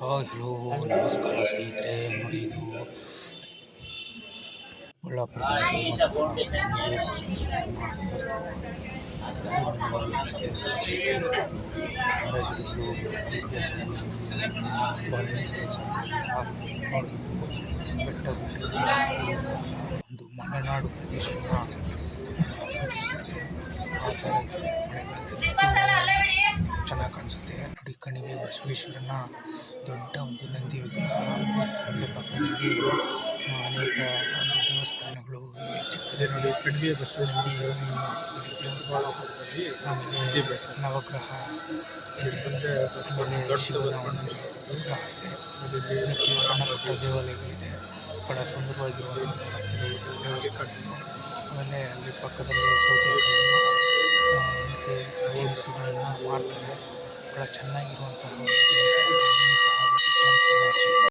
Hi hello ನಮಸ್ಕಾರ ಸ್ನೇಹಿತರೆ. ನೋಡಿ, ಇದು ಬಳ್ಳಾಪುರದಲ್ಲಿ ದಾರಿ ಮರಗಿಡಗಳು ರೀತಿಯ ಬಲಣಿಸಲು ಸಾಧ್ಯವಿಲ್ಲ. ನೋಡಿ, ಬೆಟ್ಟ ಒಂದು ಮಲೆನಾಡು ಪ್ರದೇಶವನ್ನು ಸೂಚಿಸುತ್ತದೆ. ಆ ಥರ ಇದೆ. ಮಳೆಗಾಲದಲ್ಲಿ ಚೆನ್ನಾಗಿ ಕಾಣಿಸುತ್ತೆ. ನೋಡಿ, ಕಣಿವೆ ಬಸವೇಶ್ವರನ ದೊಡ್ಡ ಒಂದು ನಂದಿ ವಿಗ್ರಹ, ಪಕ್ಕದಲ್ಲಿ ಅನೇಕ ದೇವಸ್ಥಾನಗಳು, ಚಿಕ್ಕದಲ್ಲಿ ಕಣಿವೆ ಬಸವೇಶ್ವರ ದೇವಸ್ಥಾನ, ಆಮೇಲೆ ನವಗ್ರಹ ಆಮೇಲೆ ಶಿವನ ಒಂದು ವಿಗ್ರಹ ಇದೆ. ಹೆಚ್ಚು ಸಣ್ಣ ಪುಟ್ಟ ದೇವಾಲಯಗಳಿದೆ. ಬಹಳ ಸುಂದರವಾಗಿರುವಂಥ ದೇವಸ್ಥಾನ. ಆಮೇಲೆ ಅಲ್ಲಿ ಪಕ್ಕದಲ್ಲಿ ಸೌತೆಕಾಯಿ ಮತ್ತು ತಿನಿಸುಗಳನ್ನು ಮಾರ್ತಾರೆ. ಬಹಳ ಚೆನ್ನಾಗಿರುವಂತಹ ದೇವಸ್ಥಾನ.